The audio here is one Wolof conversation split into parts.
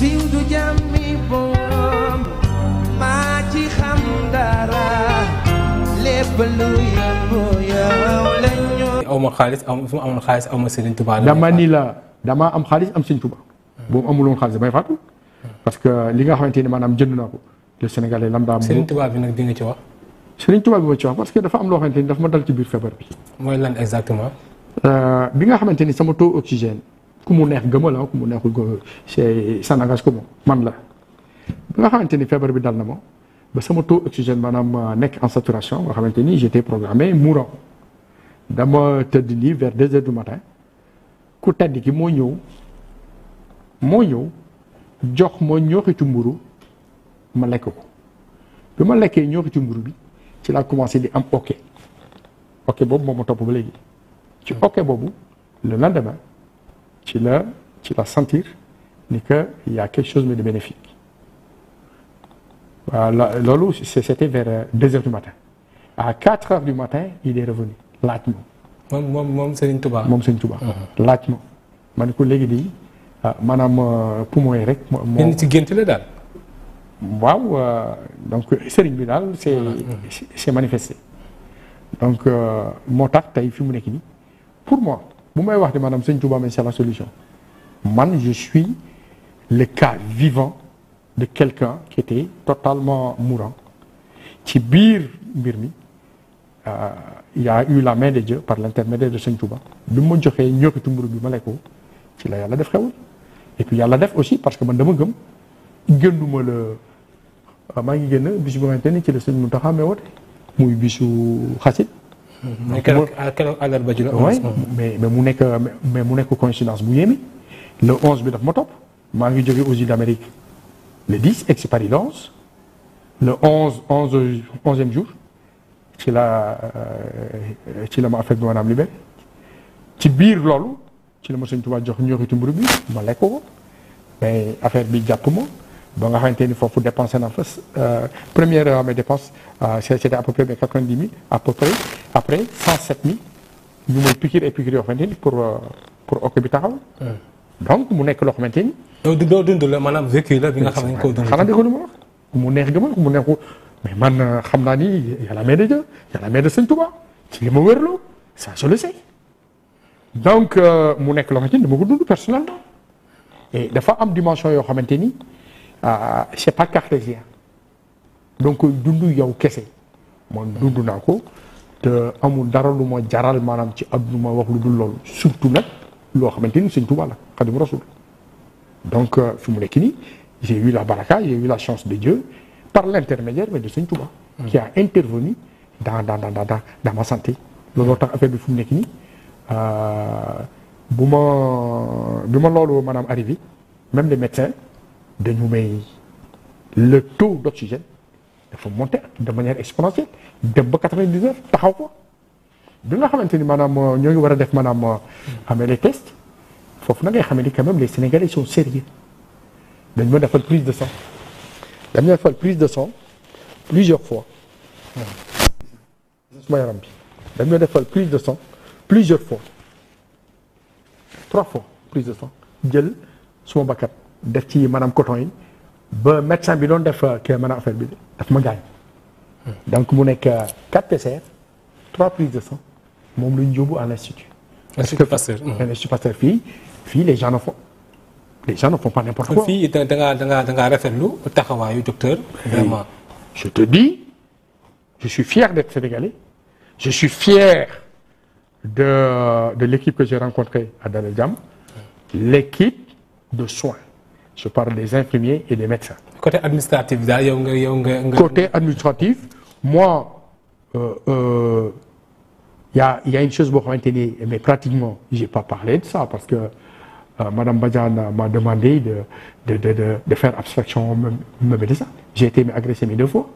siiw du jàmmi boom maa ci xam dara lépp lu yëngu yow la ñu. aw ma xaalis su ma amoon xaalis aw ma Serigne Touba. dama ni la damaa am xaalis am Serigne Touba. boobu amuloon xaalis damay faatu. parce que li nga xamante ni maanaam jënd naa ko le Sénégalais lambda. Serigne Touba bi nag di nga ci wax. Serigne Touba bi ma ci wax parce que dafa am loo xamante ni dafa ma dal ci biir feebar bi. mooy lan exactement. bi nga xamante ni sama taux oxygène ku mu neex gëma la ku mu neexul c'est ça n'engage que man la. bi nga xamante ni feebar bi dal na ma ba sama taux oxygène maanaam nekk en saturation nga xamante ni j'étais programmé mourant dama tëdd nii vers 2 heures du matin ku tedd ki moo ñëw jox ma ñooxitu mburu ma lekk ko bi ma lekkee ñooxitu mburu bi ci laa commencé di am ok boobu moom ma topp ba léegi ci ok boobu le lendemain ci la sentir ni que y a quelque chose de bénéfique voilà loolu c'était vers 2 heures du matin à 4 heures du matin il est revenu laaj ma. moom Serigne Touba. moom Serigne Touba. laaj ma ne ko léegi di maanaam poumon yi rek. moo ci gént la daal. waaw donc Serigne bi daal c'est manifesté donc moo tax tey fi mu nekk nii pour moi bu may wax de maanaam Serigne Touba mais c'est la solution man je suis le cas vivant de quelqu'un qui était totalement mourant ci biir mbir mi. Il y a eu la main de Dieu par l'intermédiaire de Serigne Touba bi ma joxee ñookitu mburu bi ma lekk ko ci la yàlla def xewul et puis yàlla def aussi parce que man dama gëm gënduma la maa ngi génn bisu ba xamante ni ci la Serigne Mountakha mee woote muy bisu xasit. keroog àllarba ji la. mais mu nekk coïncidence bu yéeme le 11 bi daf ma topp maa ngi jógee aux îles d'Amérique le 10 egsi Paris le 11 le 11e jour. ci la ma affaire bi maanaam libéré ci biir loolu ci la ma Serigne Touba jox ñooxitu mburu bi ma lekk ko mais affaire bi jàpp ma ba nga xamante ni foofu dépensé naa fa première mes dépenses c'était à peu près 90 000 à peu près après 107 000 ñu may piqûre et piqûre yoo xamante ni pour ok bi taxaw. donc mu nekk loo xamante ni. doo dund la maanaam vécu la bi nga xam ne koo dund. xanaa dégg lu ma wax ku mu neex gëmal ku mu neexu. mais man xam naa ni y a la main de Dieu y a la main de Serigne Touba ci li ma wérloo ça je le sais donc mu nekk loo xamante ni dama ko dund personnellement et dafa am dimension yoo xamante ni c'est pas cartésien donc dund yow kese man dund naa ko te amul dara lu ma jaral maanaam ci àdduna ma wax lu dul loolu surtout nag loo xamante ni Serigne Touba la Xaadimu Rasuul donc fi mu nekk nii j'ai eu la baraka j'ai eu la chance de Dieu. Par l'intermédiaire de Serigne Touba qui a intervenu dans ma santé looloo tax affaire bi fu mu nekk nii bi ma loolu maanaam arrivé même les médecins dañu may le taux d'oxygène dafa monter de manière exponentielle dem ba 90 heures taxaw ko bi nga xamante ni maanaam ñoo ngi war a def maanaam amee les tests foofu na ngay xamee ni quand même les Sénégalais sont sérieux dañ ma defal prise de sang. dañu defal prise de sang plusieurs fois suma yaram bi dañu defal prise de sang plusieurs fois 3 fois prise de sang jël suma bakkat def ci maanaam coton yi ba médecin bi doon def kii maanaam affaire bi daf ma gaañ. donc mu nekk 4 PCR 3 prises de sang moom la ñu yóbbu à l'institut. Institut Pasteur. Institut Pasteur fii les gens ne font pas n'importe quoi. fii da ngaa rafetlu taxawaayu docteur. vraiment. Je te dis, je suis fier d'être sénégalais. Je suis fier de l'équipe que j'ai rencontrée à Dalal Jamm. L'équipe de soins. Je parle des infirmiers et des médecins. Côté administratif daal yow nga. Côté administratif, moi, y a une chose boo xamante ni mais pratiquement j'ai pas parlé de ça parce que Madame Badiane m'a demandé de faire abstraction même de ça. J'ai été agressé 2 fois.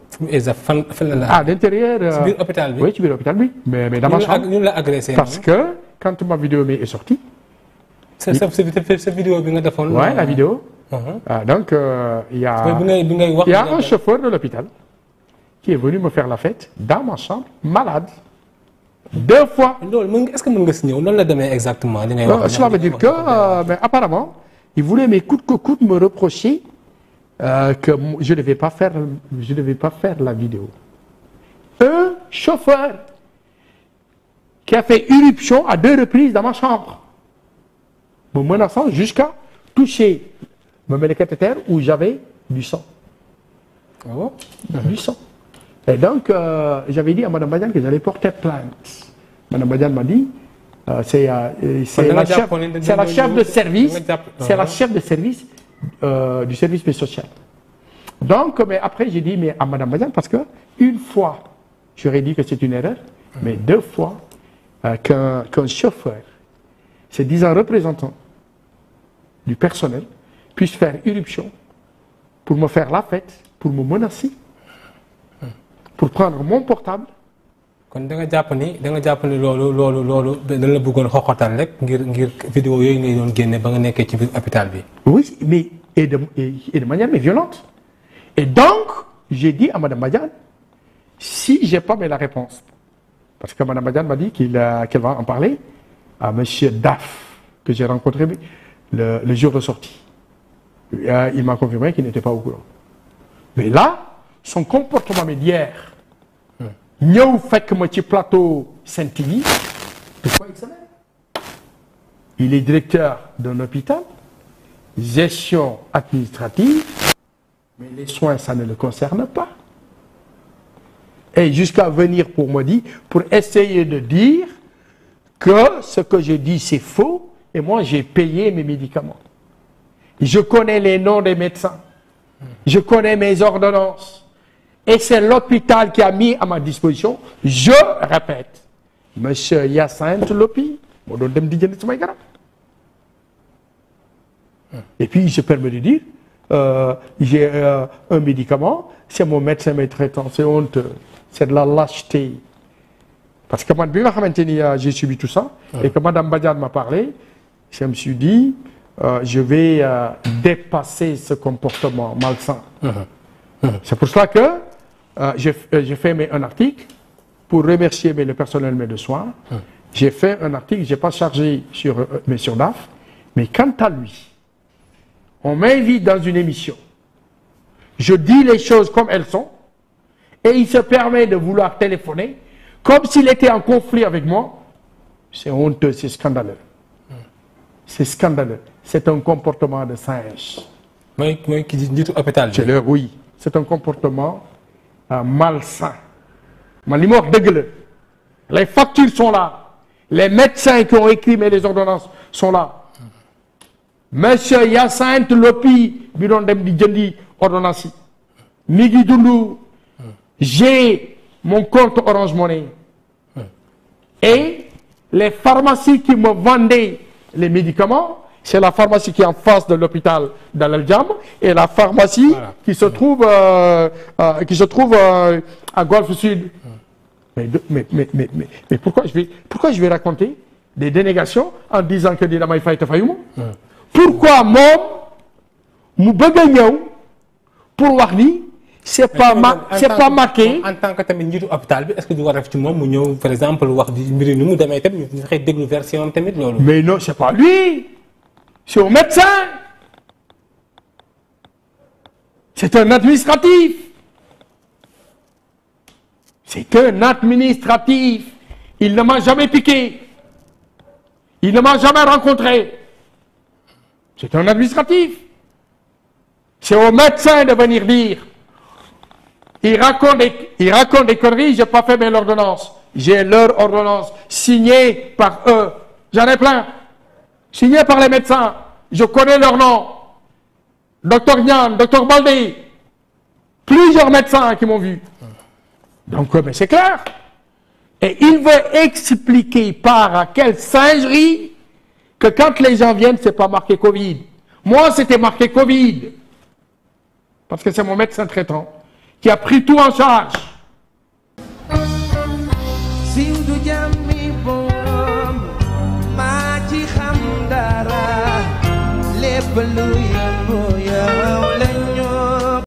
À l'intérieur. ci biir hôpital bi. Oui, ci biir hôpital bi. mais dans ma chambre. ñu la agressé. Parce que quand ma vidéo est sortie. sa vidéo bi nga defoon. Ouais, la vidéo. Donc il y a un chauffeur de l'hôpital qui est venu me faire la fête dans ma chambre malade. 2 fois. loolu est-ce que mën nga si ñëw noonu la demee exactement li ngay wax. Cela veut dire que mais apparemment il voulait mais coûte que coûte me reprocher que je ne devais pas faire la vidéo. Un chauffeur qui a fait irruption à 2 reprises dans ma chambre, me menaçant jusqu'à toucher le cathéter où j'avais du sang. Ah bon? Du sang. Et donc, j'avais dit à Mme Badiane que j'allais porter plainte. Mme Badiane m'a dit, c'est la chef de service, c'est la chef de service du service social. Donc, mais après, j'ai dit mais à Mme Badiane, parce que une fois, j'aurais dit que c'est une erreur, mais 2 fois, qu'un chauffeur, se disant représentant du personnel, puisse faire irruption pour me faire la fête, pour me menacer, pour prendre mon portable. kon da nga jàpp ni loolu dañ la bëggoon xoxatal rek ngir vidéo yooyu ngay doon génne ba nga nekkee ci biir hôpital bi. Oui, mais et de manière mais violente. Et donc, j'ai dit à Mme Badiane, si j'ai pas la réponse, parce que Mme Badiane m'a dit qu'elle va en parler à M. Daf, que j'ai rencontré le jour de sortie. Il m'a confirmé qu'il n'était pas au courant. Mais là, son comportement d'hier, ñëw fekk ma ci plateau Sen TV, pourquoi il s'appelle? Il est directeur d'un hôpital, gestion administrative, mais les soins, ça ne le concerne pas. Et jusqu'à venir pour essayer de dire que ce que je dis c'est faux, et moi j'ai payé mes médicaments. Je connais les noms des médecins, je connais mes ordonnances. Et c'est l'hôpital qui a mis à ma disposition, je répète, Monsieur Hyacinthe Lopi, et puis je permets de dire, j'ai un médicament, c'est mon médecin mes traitant, c'est honteux, c'est de la lâcheté. Parce que moi, j'ai subi tout ça, et que Mme Badiane m'a parlé, je me suis dit, je vais dépasser ce comportement malsain. C'est pour cela que j'ai fait un article pour remercier le personnel de soins. J'ai fait un article, je n'ai pas chargé sur M. DAF, mais quant à lui, on m'invite dans une émission, je dis les choses comme elles sont, et il se permet de vouloir téléphoner, comme s'il était en conflit avec moi. C'est honteux, c'est scandaleux. C'est scandaleux. C'est un comportement de singe. Oui, c'est un comportement malsain. Les factures sont là. Les médecins qui ont écrit les ordonnances sont là. Monsieur Hyacinthe Lopi, bidon dem di jëndi ordonnance. Migi Dundu, j'ai mon compte Orange Money. Et les pharmacies qui me vendaient les médicaments, c'est la pharmacie qui est en face de l'hôpital d'Al Jam et la pharmacie qui se trouve à Golfe Sud. Mais pourquoi je vais raconter des dénégations en disant que Dina May Faye te fayuma? Pourquoi moi, mu bëgg a ñëw pour wax ni c'est pas marqué. En tant que tamit njiitu hôpital bi, est-ce que du war a def ci moom mu ñëw par exemple wax di mbiri ni mu demee tam ñu xëy déglu version tamit loolu? Mais non, c'est pas lui. C'est au médecin. C'est un administratif. C'est un administratif. Il ne m'a jamais piqué. Il ne m'a jamais rencontré. C'est un administratif. C'est au médecin de venir dire. Il raconte des conneries, je n'ai pas fait mes ordonnances. J'ai leur ordonnance signée par eux. J'en ai plein. Signée par les médecins. Je connais leur nom. Docteur Nian, Docteur Baldé. Plusieurs médecins qui m'ont vu. Donc, mais c'est clair. Et il veut expliquer par quelle singerie que quand les gens viennent, c'est pas marqué Covid. Moi, c'était marqué Covid. Parce que c'est mon médecin traitant qui a pris tout en charge. Belum